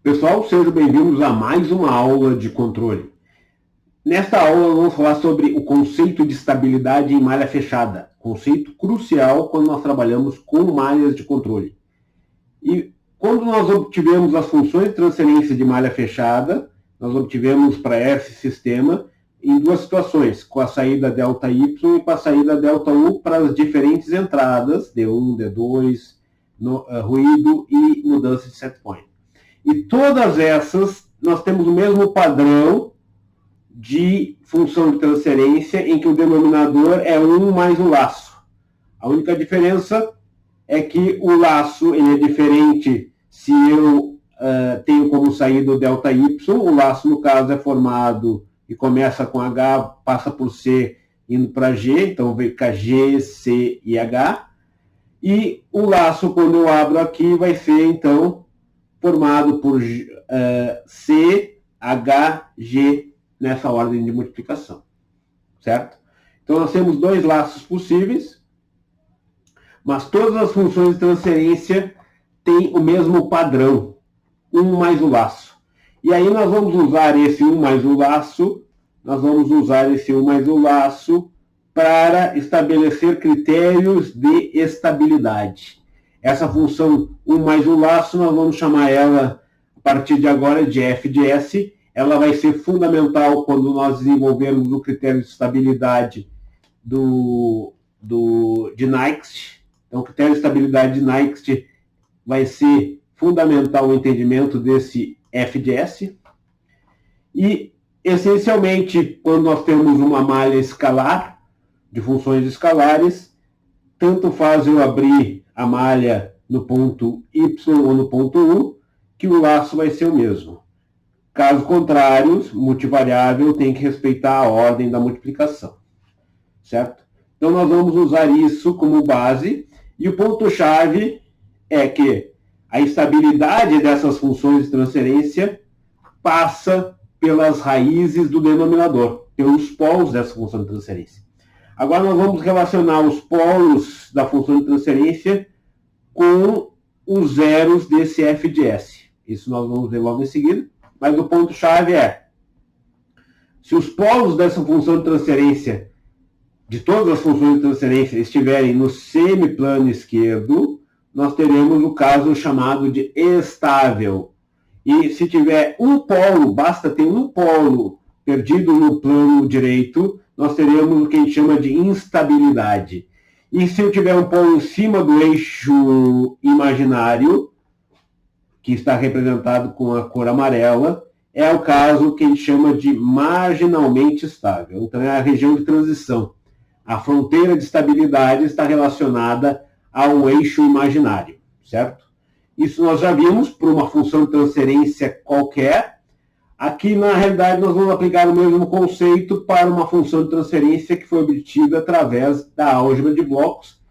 Pessoal, sejam bem-vindos a mais uma aula de controle. Nesta aula, vamos falar sobre o conceito de estabilidade em malha fechada, conceito crucial quando nós trabalhamos com malhas de controle. E quando nós obtivemos as funções de transferência de malha fechada, nós obtivemos para esse sistema em duas situações, com a saída ΔY e com a saída ΔU para as diferentes entradas, D1, D2, ruído e mudança de set point. E todas essas, nós temos o mesmo padrão de função de transferência em que o denominador é 1 mais o laço. A única diferença é que o laço ele é diferente se eu tenho como saída o ΔY, o laço, no caso, é formado e começa com H, passa por C, indo para G, então vem cá G, C e H. E o laço, quando eu abro aqui, vai ser, então, formado por C, H, G, nessa ordem de multiplicação, certo? Então, nós temos dois laços possíveis, mas todas as funções de transferência têm o mesmo padrão, 1 mais o laço. E aí nós vamos usar esse 1 mais o laço, para estabelecer critérios de estabilidade. Essa função 1 mais o laço, nós vamos chamar ela, a partir de agora, de f de S. Ela vai ser fundamental quando nós desenvolvermos o critério de estabilidade de Nyquist. Então, o critério de estabilidade de Nyquist vai ser fundamental o entendimento desse f de S. E, essencialmente, quando nós temos uma malha escalar, de funções escalares, tanto faz eu abrir a malha no ponto Y ou no ponto U, que o laço vai ser o mesmo. Caso contrário, multivariável tem que respeitar a ordem da multiplicação, certo? Então, nós vamos usar isso como base, e o ponto-chave é que a estabilidade dessas funções de transferência passa pelas raízes do denominador, pelos polos dessa função de transferência. Agora nós vamos relacionar os polos da função de transferência com os zeros desse f de S. Isso nós vamos ver logo em seguida. Mas o ponto-chave é, se os polos dessa função de transferência, de todas as funções de transferência, estiverem no semiplano esquerdo, nós teremos o caso chamado de estável. E se tiver um polo, basta ter um polo perdido no plano direito, nós teremos o que a gente chama de instabilidade. E se eu tiver um polo em cima do eixo imaginário, que está representado com a cor amarela, é o caso que a gente chama de marginalmente estável. Então, é a região de transição. A fronteira de estabilidade está relacionada ao eixo imaginário, certo? Isso nós já vimos para uma função de transferência qualquer. Aqui, na realidade, nós vamos aplicar o mesmo conceito para uma função de transferência que foi obtida através da álgebra de blocos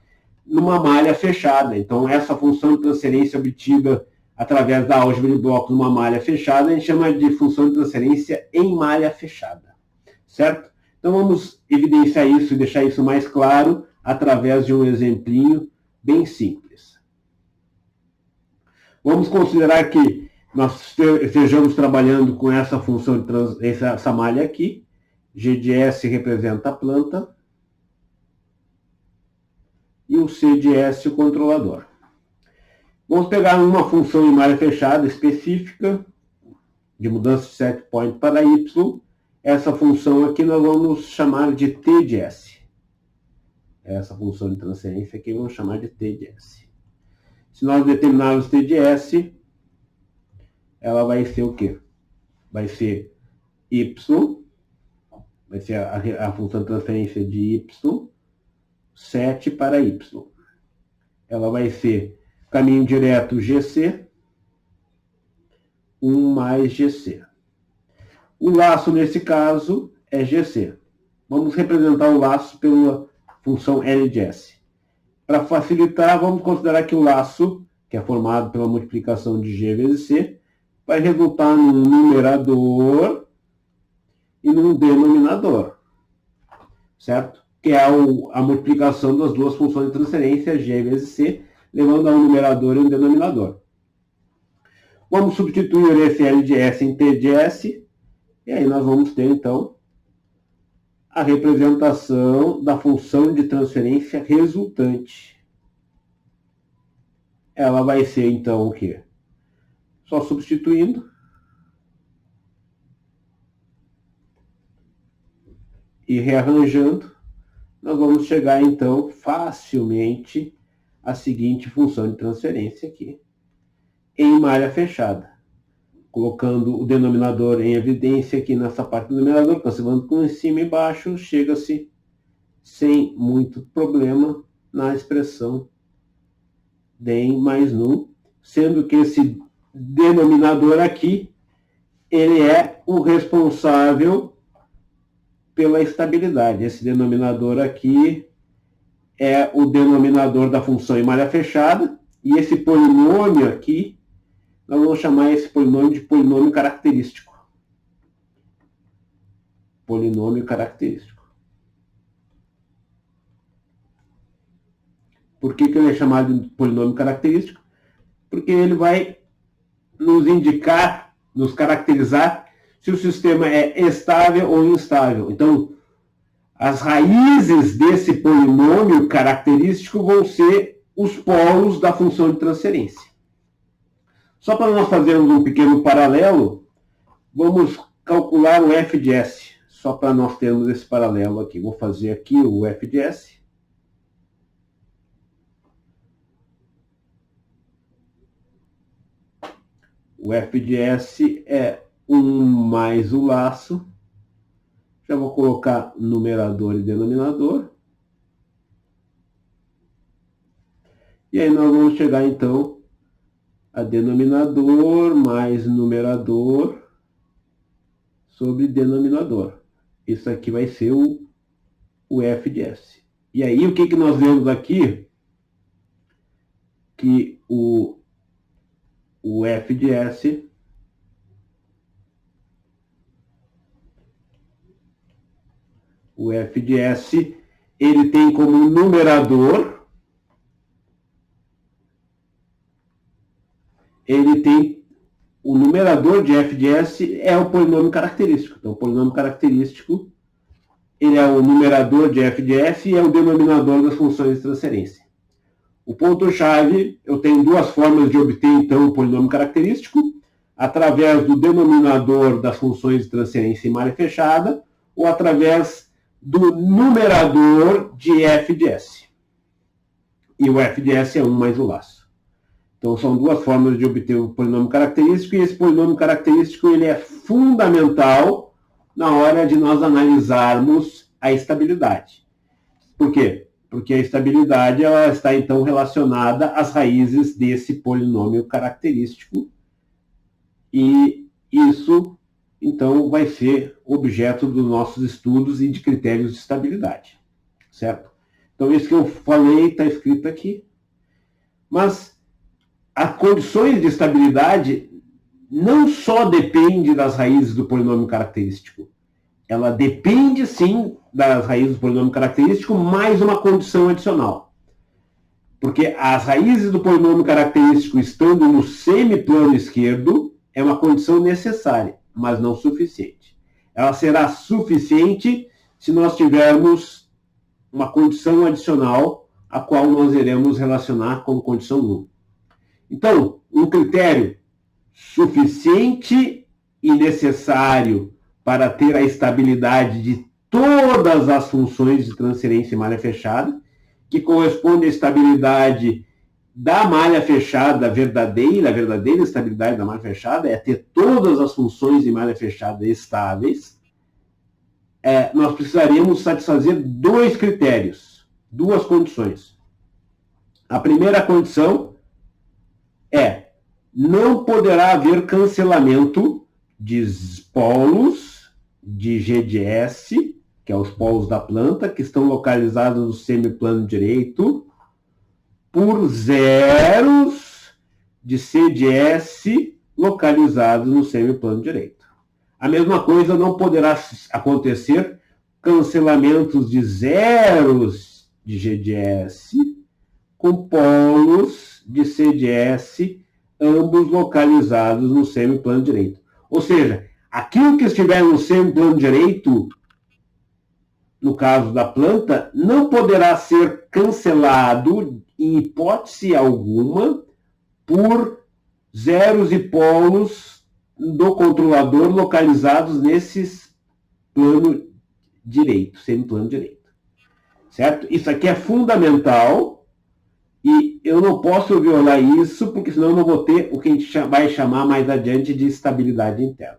numa malha fechada. Então, essa função de transferência obtida através da álgebra de blocos numa malha fechada, a gente chama de função de transferência em malha fechada, certo? Então, vamos evidenciar isso e deixar isso mais claro através de um exemplinho bem simples. Vamos considerar que nós estejamos trabalhando com essa função de transferência, essa malha aqui. G de S representa a planta e o C de S o controlador. Vamos pegar uma função em malha fechada específica, de mudança de set point para Y. Essa função aqui nós vamos chamar de T de S. Essa função de transferência aqui vamos chamar de T de S. Se nós determinarmos T de S, ela vai ser o quê? Vai ser Y, vai ser a função de transferência de Y, set para Y. Ela vai ser caminho direto GC, 1 mais GC. O laço, nesse caso, é GC. Vamos representar o laço pela função L de S. Para facilitar, vamos considerar que o laço, que é formado pela multiplicação de G vezes C, vai resultar num numerador e num denominador, certo? Que é a multiplicação das duas funções de transferência, G vezes C, levando a um numerador e um denominador. Vamos substituir esse L de S em T de S, e aí nós vamos ter, então, a representação da função de transferência resultante. Ela vai ser, então, o quê? Só substituindo. E rearranjando, nós vamos chegar, então, facilmente à seguinte função de transferência aqui, em malha fechada. Colocando o denominador em evidência aqui nessa parte do numerador, cancelando com cima e embaixo, chega-se sem muito problema na expressão DEM mais num, sendo que esse denominador aqui, ele é o responsável pela estabilidade. Esse denominador aqui é o denominador da função em malha fechada, e esse polinômio aqui, nós vamos chamar esse polinômio de polinômio característico. Polinômio característico. Por que ele é chamado de polinômio característico? Porque ele vai nos indicar, nos caracterizar se o sistema é estável ou instável. Então, as raízes desse polinômio característico vão ser os polos da função de transferência. Só para nós fazermos um pequeno paralelo, vamos calcular o f de S. Só para nós termos esse paralelo aqui. Vou fazer aqui o f de S. O f de S é 1 mais o laço. Já vou colocar numerador e denominador. E aí nós vamos chegar, então, a denominador mais numerador sobre denominador. Isso aqui vai ser o f de S. E aí, o que nós vemos aqui? Que o f de S ele tem como numerador, o numerador de f de S é o polinômio característico. Então, o polinômio característico, ele é o numerador de f de S e é o denominador das funções de transferência. O ponto-chave, eu tenho duas formas de obter, então, o polinômio característico, através do denominador das funções de transferência em malha fechada, ou através do numerador de f de S. E o f de S é 1 mais o laço. Então, são duas formas de obter o polinômio característico, e esse polinômio característico ele é fundamental na hora de nós analisarmos a estabilidade. Por quê? Porque a estabilidade ela está, então, relacionada às raízes desse polinômio característico, e isso, então, vai ser objeto dos nossos estudos e de critérios de estabilidade, certo? Então, isso que eu falei está escrito aqui. Mas as condições de estabilidade não só dependem das raízes do polinômio característico. Ela depende, sim, das raízes do polinômio característico, mais uma condição adicional. Porque as raízes do polinômio característico estando no semiplano esquerdo é uma condição necessária, mas não suficiente. Ela será suficiente se nós tivermos uma condição adicional, a qual nós iremos relacionar com condição 1. Então, um critério suficiente e necessário para ter a estabilidade de todas as funções de transferência em malha fechada, que corresponde à estabilidade da malha fechada verdadeira, a verdadeira estabilidade da malha fechada é ter todas as funções em malha fechada estáveis. Nós precisaremos satisfazer dois critérios, duas condições. A primeira condição é: não poderá haver cancelamento de polos de G de S, que é os polos da planta, que estão localizados no semiplano direito, por zeros de C de S localizados no semiplano direito. A mesma coisa não poderá acontecer cancelamentos de zeros de G de S com polos de C de S ambos localizados no semiplano direito. Ou seja, aquilo que estiver no semiplano direito, no caso da planta, não poderá ser cancelado, em hipótese alguma, por zeros e polos do controlador localizados nesses plano direito, semiplano direito. Certo? Isso aqui é fundamental e eu não posso violar isso, porque senão eu não vou ter o que a gente vai chamar mais adiante de estabilidade interna.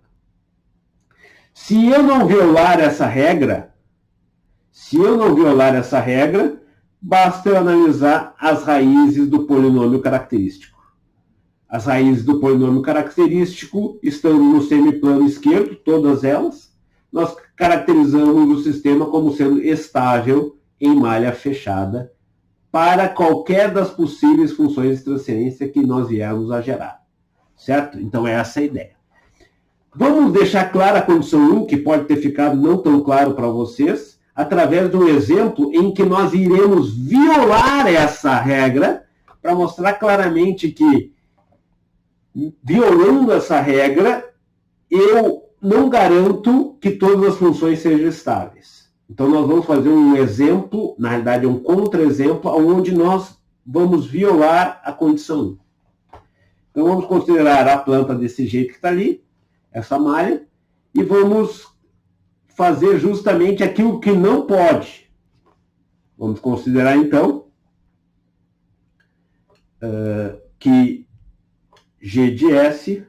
Se eu não violar essa regra, basta eu analisar as raízes do polinômio característico. As raízes do polinômio característico estão no semiplano esquerdo, todas elas. Nós caracterizamos o sistema como sendo estável em malha fechada para qualquer das possíveis funções de transferência que nós viermos a gerar. Certo? Então, é essa a ideia. Vamos deixar clara a condição 1, que pode ter ficado não tão claro para vocês, através de um exemplo em que nós iremos violar essa regra para mostrar claramente que, violando essa regra, eu não garanto que todas as funções sejam estáveis. Então, nós vamos fazer um exemplo, na realidade, um contra-exemplo, onde nós vamos violar a condição 1. Então, vamos considerar a planta desse jeito que está ali, essa malha, e vamos fazer justamente aquilo que não pode. Vamos considerar, então, que g de S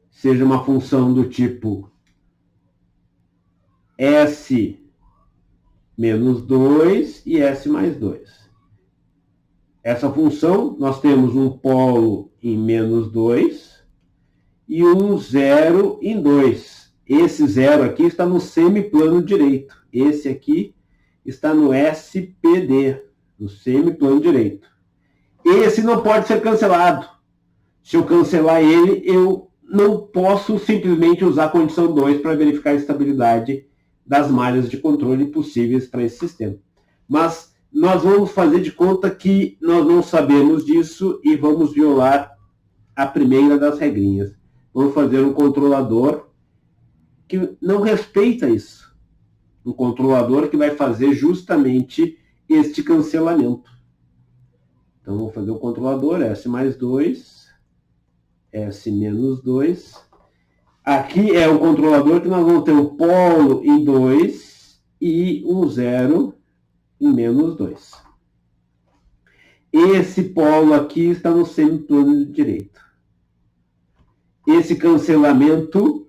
seja uma função do tipo S menos 2 e S mais 2. Essa função, nós temos um polo em menos 2 e um zero em 2. Esse zero aqui está no semiplano direito. Esse aqui está no SPD, no semiplano direito. Esse não pode ser cancelado. Se eu cancelar ele, eu não posso simplesmente usar a condição 2 para verificar a estabilidade das malhas de controle possíveis para esse sistema. Mas nós vamos fazer de conta que nós não sabemos disso e vamos violar a primeira das regrinhas. Vamos fazer um controlador que não respeita isso. Um controlador que vai fazer justamente este cancelamento. Então, vou fazer o controlador S mais 2, S menos 2. Aqui é o controlador que nós vamos ter um polo em 2 e um zero em menos 2. Esse polo aqui está no semiplano direito. Esse cancelamento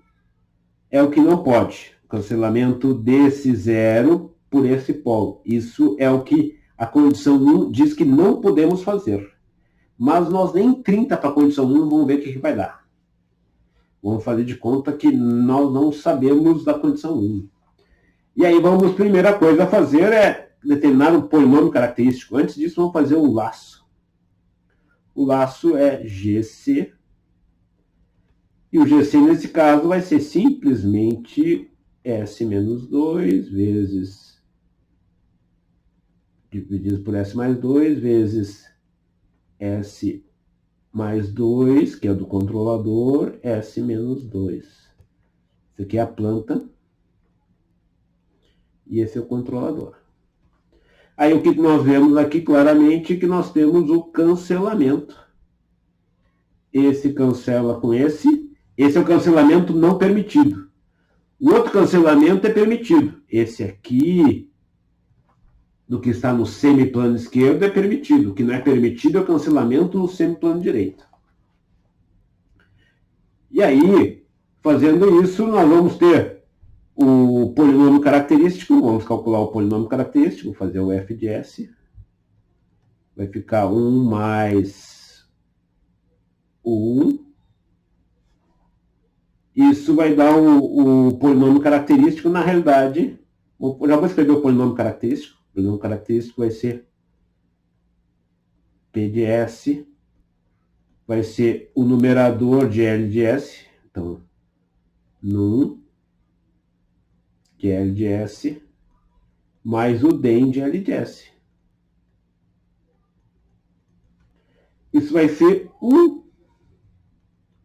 é o que não pode. O cancelamento desse zero por esse polo. Isso é o que a condição 1 diz que não podemos fazer. Mas nós nem 30 para a condição 1, vamos ver o que vai dar. Vamos fazer de conta que nós não sabemos da condição 1. E aí, primeira coisa a fazer é determinar um polinômio característico. Antes disso, vamos fazer um laço. O laço é GC. E o GC, nesse caso, vai ser simplesmente S menos 2 vezes, dividido por S mais 2, vezes S mais 2, que é do controlador, S menos 2. Isso aqui é a planta. E esse é o controlador. Aí o que nós vemos aqui claramente é que nós temos o cancelamento. Esse cancela com esse. Esse é o cancelamento não permitido. O outro cancelamento é permitido. Esse aqui, do que está no semiplano esquerdo, é permitido. O que não é permitido é o cancelamento no semiplano direito. E aí, fazendo isso, nós vamos ter o polinômio característico. Vamos calcular o polinômio característico, fazer o f de S. Vai ficar 1 mais o 1. Isso vai dar o polinômio característico, na realidade. Já vou escrever o polinômio característico. O polinômio característico vai ser P de S, vai ser o numerador de L de S. Então, num de L de S, mais o DEM de L de S. Isso vai ser 1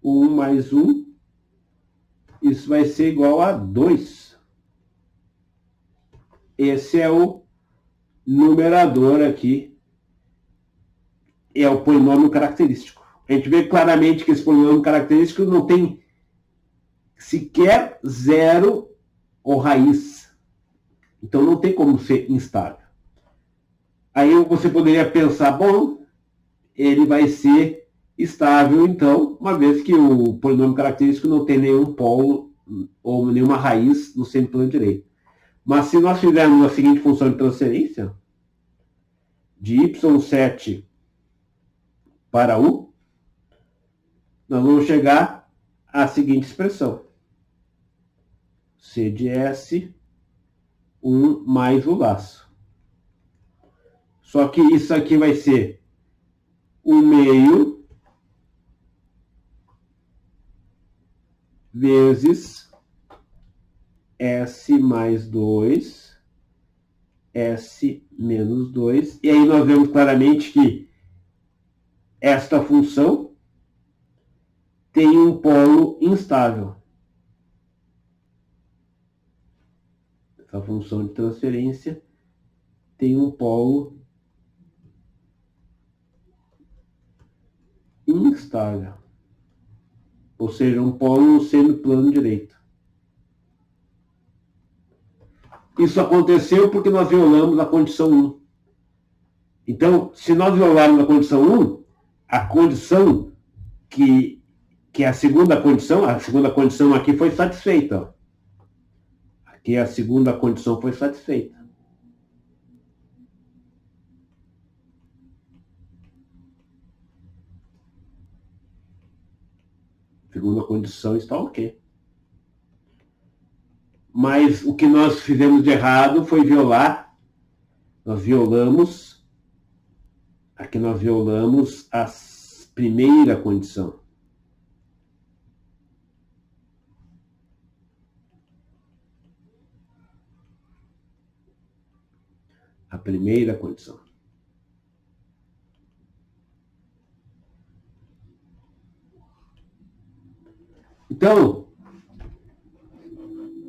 1 mais 1, isso vai ser igual a 2. Esse é o numerador aqui, é o polinômio característico. A gente vê claramente que esse polinômio característico não tem sequer zero ou raiz. Então não tem como ser instável. Aí você poderia pensar, bom, ele vai ser estável, então, uma vez que o polinômio característico não tem nenhum polo ou nenhuma raiz no semiplano direito. Mas se nós fizermos a seguinte função de transferência, de y7 para u, nós vamos chegar à seguinte expressão. C de S, 1 mais o laço. Só que isso aqui vai ser 1 meio vezes S mais 2, S menos 2. E aí nós vemos claramente que esta função tem um polo instável. Essa função de transferência tem um polo instável. Ou seja, um polo no semiplano direito. Isso aconteceu porque nós violamos a condição 1. Então, se nós violarmos a condição 1, a condição que é a segunda condição aqui foi satisfeita. Aqui a segunda condição foi satisfeita. A segunda condição está ok. Mas o que nós fizemos de errado foi violar. Nós violamos a primeira condição. A primeira condição. Então,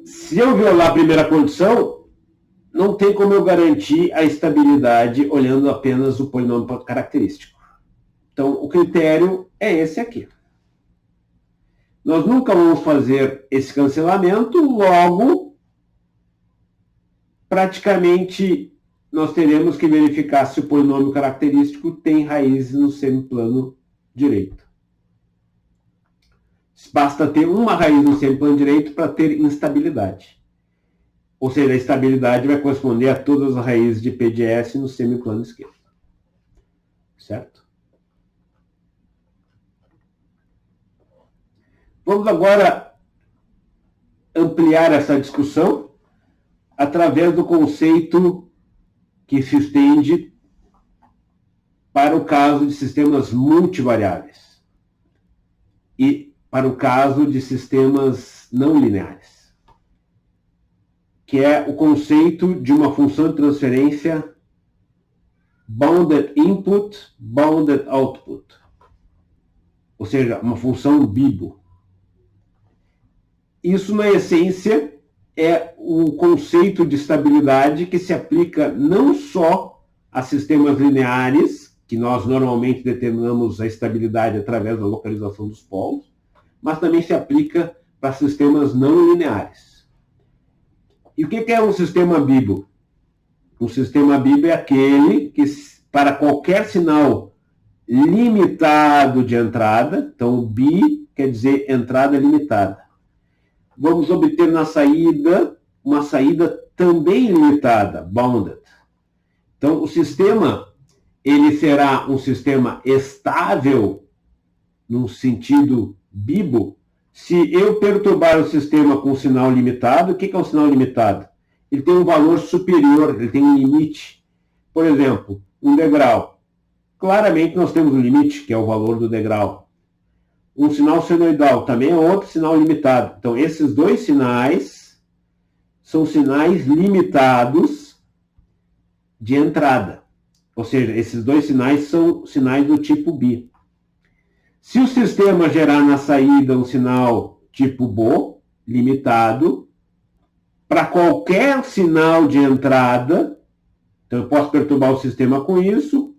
se eu violar a primeira condição, não tem como eu garantir a estabilidade olhando apenas o polinômio característico. Então, o critério é esse aqui. Nós nunca vamos fazer esse cancelamento, logo, praticamente, nós teremos que verificar se o polinômio característico tem raízes no semiplano direito. Basta ter uma raiz no semiplano direito para ter instabilidade. Ou seja, a estabilidade vai corresponder a todas as raízes de P de S no semiplano esquerdo. Certo? Vamos agora ampliar essa discussão através do conceito que se estende para o caso de sistemas multivariáveis e para o caso de sistemas não lineares, que é o conceito de uma função de transferência bounded input, bounded output, ou seja, uma função BIBO. Isso, na essência, é o conceito de estabilidade que se aplica não só a sistemas lineares, que nós normalmente determinamos a estabilidade através da localização dos polos, mas também se aplica para sistemas não lineares. E o que é um sistema BIBO? Um sistema BIBO é aquele que, para qualquer sinal limitado de entrada, então o BI quer dizer entrada limitada, vamos obter na saída uma saída também limitada, bounded. Então, o sistema, ele será um sistema estável, no sentido BIBO, se eu perturbar o sistema com um sinal limitado. O que é um sinal limitado? Ele tem um valor superior, ele tem um limite. Por exemplo, um degrau. Claramente nós temos um limite, que é o valor do degrau. Um sinal senoidal também é outro sinal limitado. Então, esses dois sinais são sinais limitados de entrada. Ou seja, esses dois sinais são sinais do tipo BI. Se o sistema gerar na saída um sinal tipo Bo, limitado, para qualquer sinal de entrada, então eu posso perturbar o sistema com isso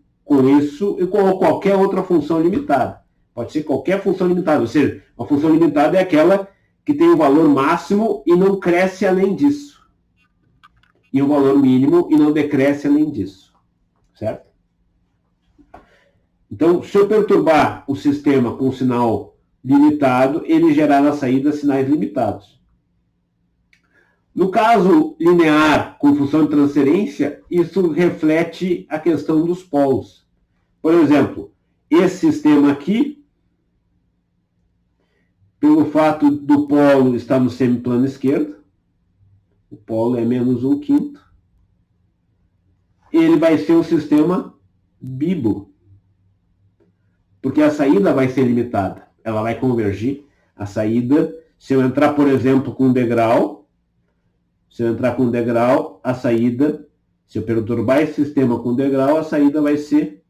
e com qualquer outra função limitada. Pode ser qualquer função limitada, ou seja, uma função limitada é aquela que tem o valor máximo e não cresce além disso. E o valor mínimo e não decresce além disso. Certo? Então, se eu perturbar o sistema com um sinal limitado, ele gerará na saída sinais limitados. No caso linear com função de transferência, isso reflete a questão dos polos. Por exemplo, esse sistema aqui, pelo fato do polo estar no semiplano esquerdo, o polo é menos 1/5, ele vai ser um sistema bibo, porque a saída vai ser limitada, ela vai convergir. A saída, se eu entrar, por exemplo, com um degrau, a saída, se eu perturbar esse sistema com degrau, a saída vai ser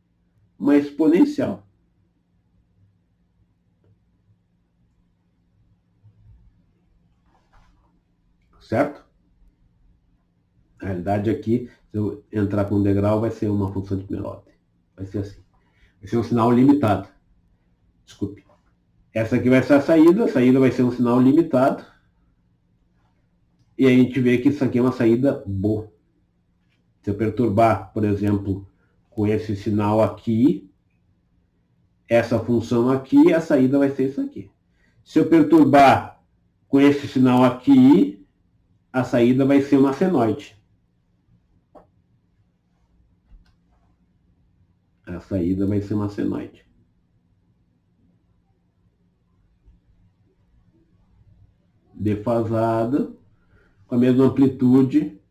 uma exponencial. Certo? A realidade aqui, se eu entrar com degrau, vai ser uma função de Merode. Vai ser assim. Vai ser um sinal limitado. Desculpe. Essa aqui vai ser a saída vai ser um sinal limitado. E aí a gente vê que isso aqui é uma saída boa. Se eu perturbar, por exemplo, com esse sinal aqui, essa função aqui, a saída vai ser isso aqui. Se eu perturbar com esse sinal aqui, a saída vai ser uma senoide. A saída vai ser uma senoide. Defasada, com a mesma amplitude,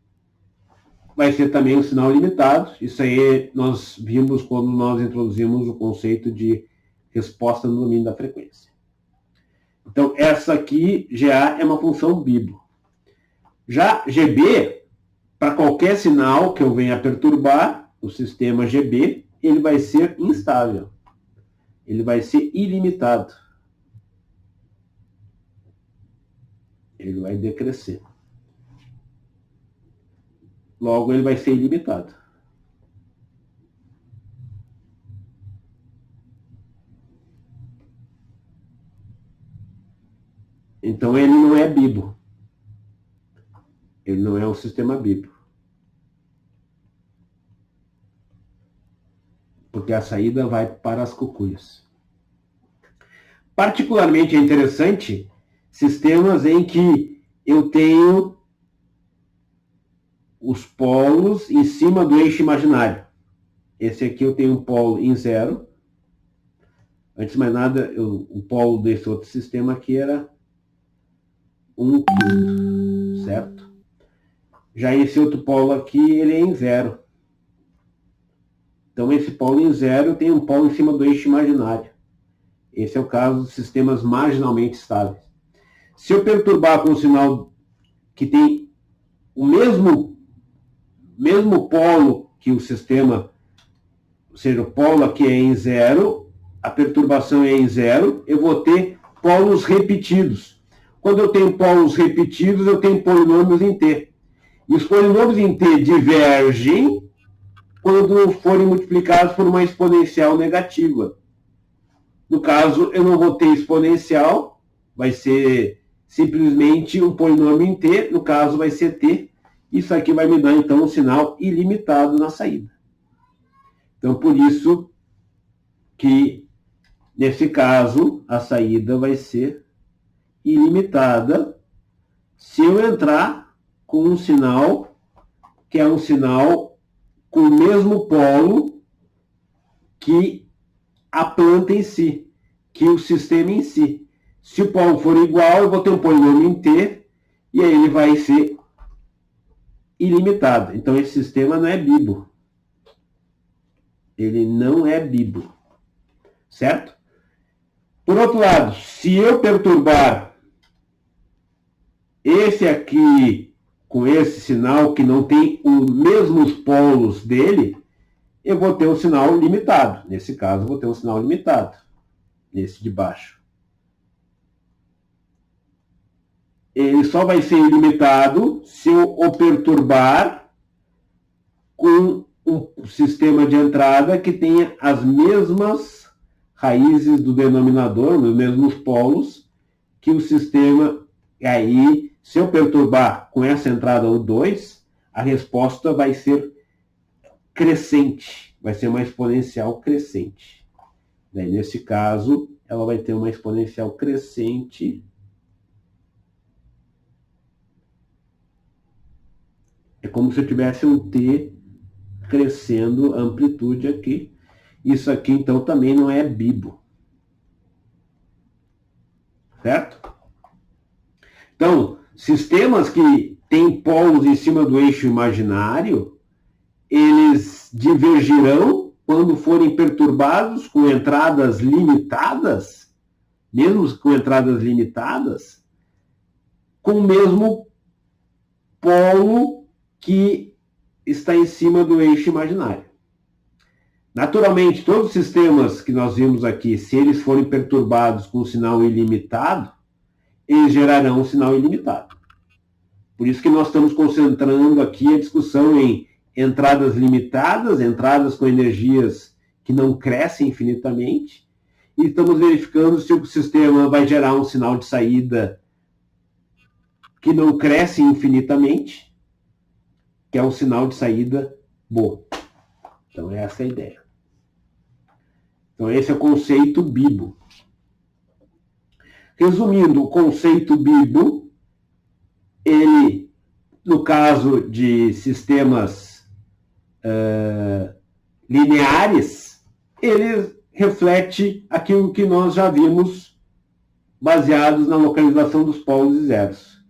vai ser também um sinal limitado. Isso aí nós vimos quando nós introduzimos o conceito de resposta no domínio da frequência. Então, essa aqui, GA, é uma função bibo. Já GB, para qualquer sinal que eu venha perturbar, o sistema GB, ele vai ser instável. Ele vai ser ilimitado. Ele vai decrescer. Logo, ele vai ser ilimitado. Então, ele não é bibo. Ele não é um sistema bibo. Porque a saída vai para as cucuias. Particularmente é interessante sistemas em que eu tenho os polos em cima do eixo imaginário. Esse aqui eu tenho um polo em 0. Antes de mais nada, o polo desse outro sistema aqui era 1/5, certo? Já esse outro polo aqui, ele é em 0. Então, esse polo em 0 tem um polo em cima do eixo imaginário. Esse é o caso dos sistemas marginalmente estáveis. Se eu perturbar com um sinal que tem o mesmo polo que o sistema, ou seja, o polo aqui é em 0, a perturbação é em 0, eu vou ter polos repetidos. Quando eu tenho polos repetidos, eu tenho polinômios em T. E os polinômios em T divergem quando forem multiplicados por uma exponencial negativa. No caso, eu não vou ter exponencial, vai ser simplesmente um polinômio em T, no caso vai ser T. Isso aqui vai me dar, então, um sinal ilimitado na saída. Então, por isso que, nesse caso, a saída vai ser ilimitada se eu entrar com um sinal que é um sinal com o mesmo polo que a planta em si, que o sistema em si. Se o polo for igual, eu vou ter um polinômio em T, e aí ele vai ser ilimitado. Então, esse sistema não é bibo. Ele não é bibo. Certo? Por outro lado, se eu perturbar esse aqui com esse sinal que não tem os mesmos polos dele, eu vou ter um sinal limitado. Nesse caso, eu vou ter um sinal limitado. nesse de baixo. Ele só vai ser ilimitado se eu o perturbar com um sistema de entrada que tenha as mesmas raízes do denominador, os mesmos polos, que o sistema. E aí, se eu perturbar com essa entrada o 2, a resposta vai ser crescente, vai ser uma exponencial crescente. Daí, nesse caso, ela vai ter uma exponencial crescente. É como se eu tivesse um T crescendo a amplitude aqui. Isso aqui, então, também não é bibo. Certo? Então, sistemas que têm polos em cima do eixo imaginário, eles divergirão quando forem perturbados com entradas limitadas, mesmo com entradas limitadas, com o mesmo polo que está em cima do eixo imaginário. Naturalmente, todos os sistemas que nós vimos aqui, se eles forem perturbados com um sinal ilimitado, eles gerarão um sinal ilimitado. Por isso que nós estamos concentrando aqui a discussão em entradas limitadas, entradas com energias que não crescem infinitamente, e estamos verificando se o sistema vai gerar um sinal de saída que não cresce infinitamente, que é um sinal de saída bom. Então, essa é a ideia. Então, esse é o conceito bibo. Resumindo, o conceito bibo, ele, no caso de sistemas lineares, ele reflete aquilo que nós já vimos baseados na localização dos polos e zeros.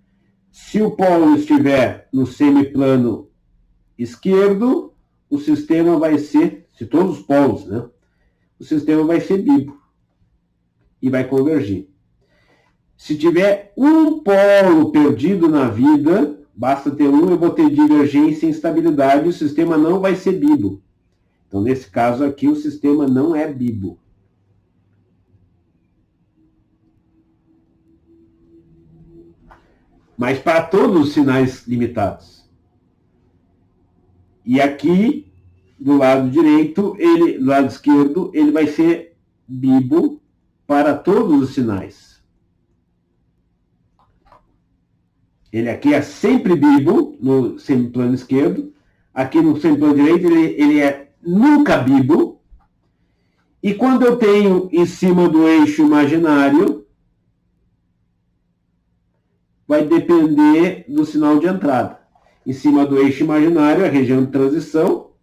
Se o polo estiver no semiplano esquerdo, o sistema vai ser, se todos os polos, né? O sistema vai ser bibo e vai convergir. Se tiver um polo perdido na vida, basta ter um, eu vou ter divergência e instabilidade, o sistema não vai ser bibo. Então, nesse caso aqui, o sistema não é bibo. Mas para todos os sinais limitados. E aqui, do lado direito, do lado esquerdo, ele vai ser bibo para todos os sinais. Ele aqui é sempre bibo no semiplano esquerdo. Aqui no semiplano direito ele é nunca bibo. E quando eu tenho em cima do eixo imaginário, vai depender do sinal de entrada. Em cima do eixo imaginário, a região de transição,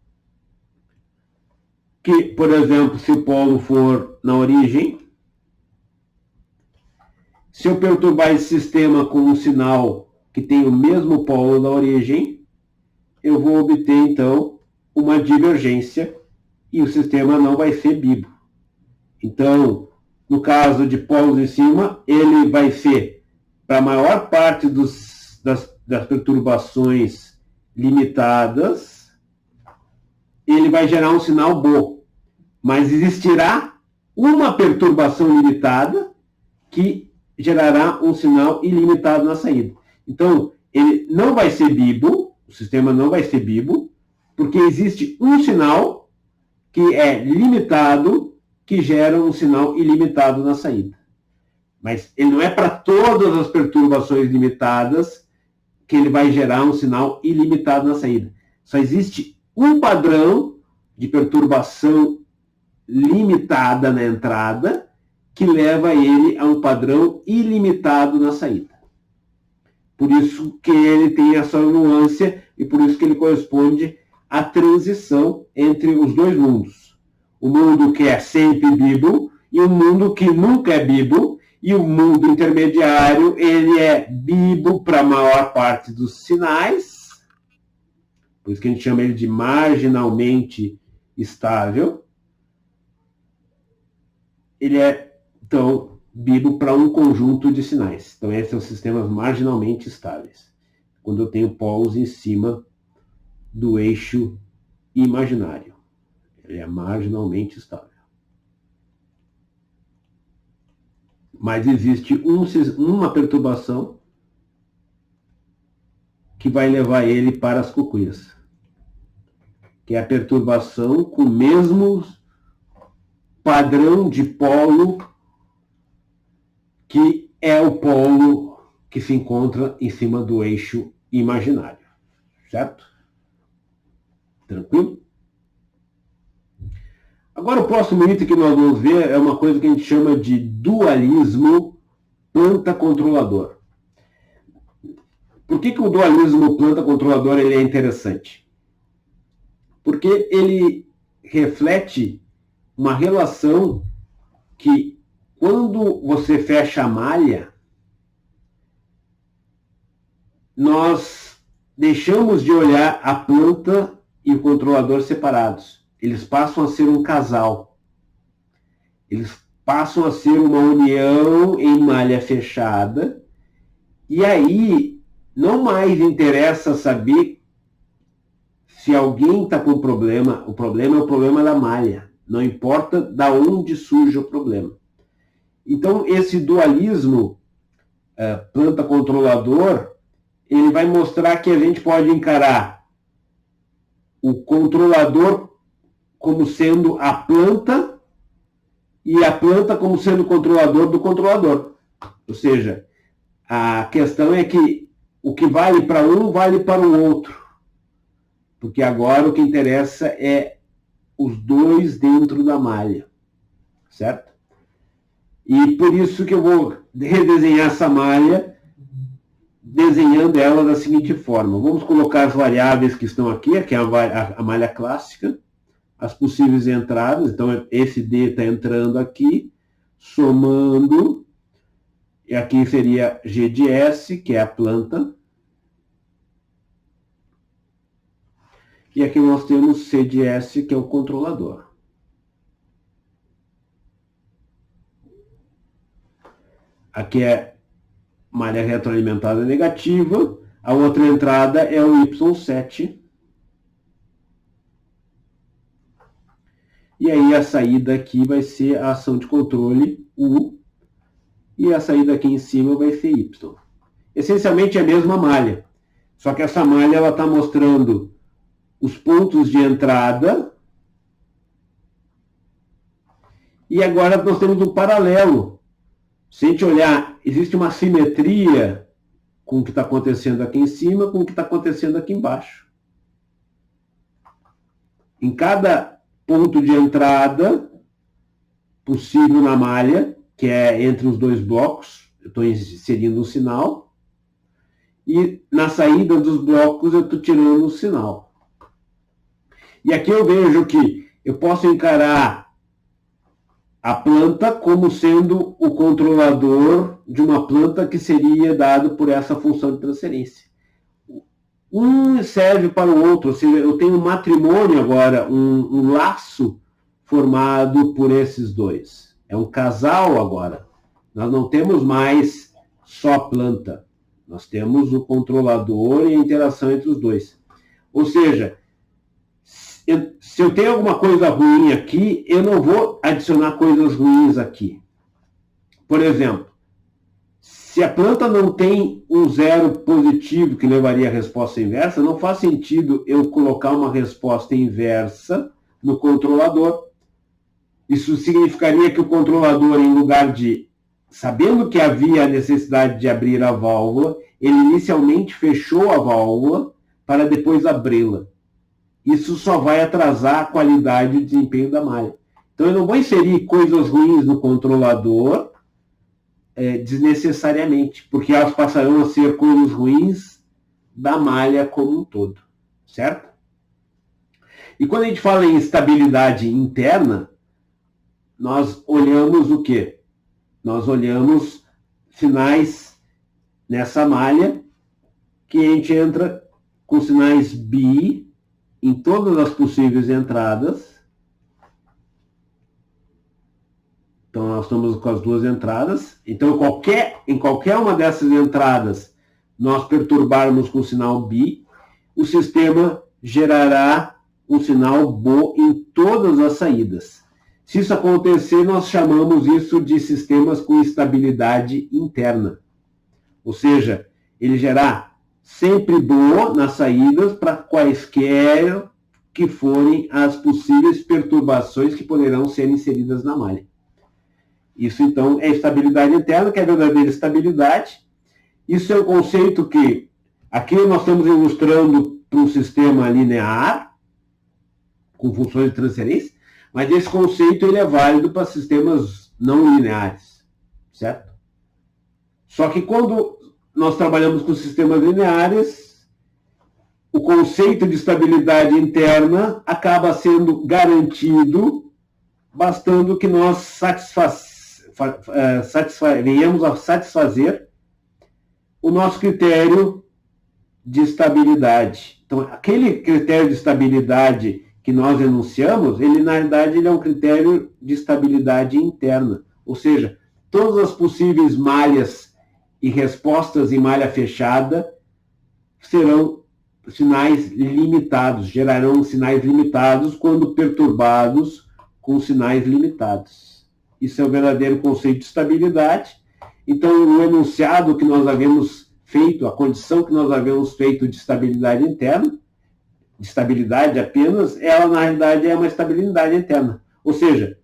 que, por exemplo, se o polo for na origem, se eu perturbar esse sistema com um sinal que tem o mesmo polo da origem, eu vou obter, então, uma divergência e o sistema não vai ser bibo. Então, no caso de polos em cima, ele vai ser, para a maior parte das perturbações limitadas, ele vai gerar um sinal bom. Mas existirá uma perturbação limitada que gerará um sinal ilimitado na saída. Então, ele não vai ser bibo, o sistema não vai ser bibo, porque existe um sinal que é limitado, que gera um sinal ilimitado na saída. Mas ele não é para todas as perturbações limitadas que ele vai gerar um sinal ilimitado na saída. Só existe um padrão de perturbação limitada na entrada que leva ele a um padrão ilimitado na saída. Por isso que ele tem essa nuance e por isso que ele corresponde à transição entre os dois mundos. O mundo que é sempre bibo e o mundo que nunca é bibo, e o mundo intermediário, ele é bibo para a maior parte dos sinais, por isso que a gente chama ele de marginalmente estável. Ele é, então, bibo para um conjunto de sinais. Então, esses são os sistemas marginalmente estáveis, quando eu tenho polos em cima do eixo imaginário. Ele é marginalmente estável. Mas existe uma perturbação que vai levar ele para as cucuias, que é a perturbação com o mesmo padrão de polo, que é o polo que se encontra em cima do eixo imaginário, certo? Tranquilo? Agora, o próximo item que nós vamos ver é uma coisa que a gente chama de dualismo planta-controlador. Por que o dualismo planta-controlador ele é interessante? Porque ele reflete uma relação que, quando você fecha a malha, nós deixamos de olhar a planta e o controlador separados. Eles passam a ser um casal. Eles passam a ser uma união em malha fechada. E aí, não mais interessa saber se alguém está com problema. O problema é o problema da malha. Não importa de onde surge o problema. Então, esse dualismo planta-controlador, ele vai mostrar que a gente pode encarar o controlador como sendo a planta e a planta como sendo o controlador do controlador. Ou seja, a questão é que o que vale para um vale para o outro. Porque agora o que interessa é os dois dentro da malha. Certo? E por isso que eu vou redesenhar essa malha, desenhando ela da seguinte forma. Vamos colocar as variáveis que estão aqui, que é a malha clássica, as possíveis entradas. Então, esse D está entrando aqui, somando, e aqui seria G de S, que é a planta. E aqui nós temos C de S, que é o controlador. Aqui é malha retroalimentada negativa. A outra entrada é o Y7. E aí a saída aqui vai ser a ação de controle U. E a saída aqui em cima vai ser Y. Essencialmente é a mesma malha. Só que essa malha está mostrando os pontos de entrada. E agora nós temos um paralelo. Se a gente olhar, existe uma simetria com o que está acontecendo aqui em cima, com o que está acontecendo aqui embaixo. Em cada ponto de entrada possível na malha, que é entre os dois blocos, eu estou inserindo um sinal, e na saída dos blocos eu estou tirando um sinal. E aqui eu vejo que eu posso encarar a planta como sendo o controlador de uma planta que seria dado por essa função de transferência. Um serve para o outro, ou seja, eu tenho um matrimônio agora, um laço formado por esses dois. É um casal agora. Nós não temos mais só a planta. Nós temos o controlador e a interação entre os dois. Ou seja, se eu tenho alguma coisa ruim aqui, eu não vou adicionar coisas ruins aqui. Por exemplo, se a planta não tem um zero positivo que levaria a resposta inversa, não faz sentido eu colocar uma resposta inversa no controlador. Isso significaria que o controlador, em lugar de, sabendo que havia a necessidade de abrir a válvula, ele inicialmente fechou a válvula para depois abri-la. Isso só vai atrasar a qualidade e desempenho da malha. Então, eu não vou inserir coisas ruins no controlador desnecessariamente, porque elas passarão a ser coisas ruins da malha como um todo. Certo? E quando a gente fala em estabilidade interna, nós olhamos o quê? Nós olhamos sinais nessa malha, que a gente entra com sinais bi em todas as possíveis entradas. Então, nós estamos com as duas entradas. Então, em qualquer uma dessas entradas, nós perturbarmos com o sinal bi, o sistema gerará um sinal BO em todas as saídas. Se isso acontecer, nós chamamos isso de sistemas com estabilidade interna. Ou seja, ele gerar sempre boa nas saídas para quaisquer que forem as possíveis perturbações que poderão ser inseridas na malha. Isso, então, é estabilidade interna, que é a verdadeira estabilidade. Isso é um conceito que aqui nós estamos ilustrando para um sistema linear, com funções de transferência, mas esse conceito ele é válido para sistemas não lineares, certo? Só que quando nós trabalhamos com sistemas lineares, o conceito de estabilidade interna acaba sendo garantido, bastando que nós venhamos a satisfazer o nosso critério de estabilidade. Então, aquele critério de estabilidade que nós enunciamos, ele, na verdade, ele é um critério de estabilidade interna. Ou seja, todas as possíveis malhas e respostas em malha fechada serão sinais limitados, gerarão sinais limitados quando perturbados com sinais limitados. Isso é o verdadeiro conceito de estabilidade. Então, o enunciado que nós havemos feito, a condição que nós havemos feito de estabilidade interna, de estabilidade apenas, ela, na realidade, é uma estabilidade interna. Ou seja,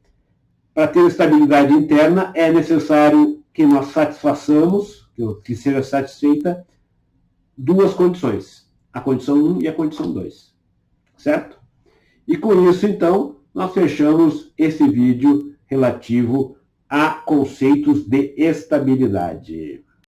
para ter estabilidade interna, é necessário que nós satisfaçamos, que seja satisfeita, duas condições. A condição 1 e a condição 2. Certo? E com isso, então, nós fechamos esse vídeo relativo a conceitos de estabilidade.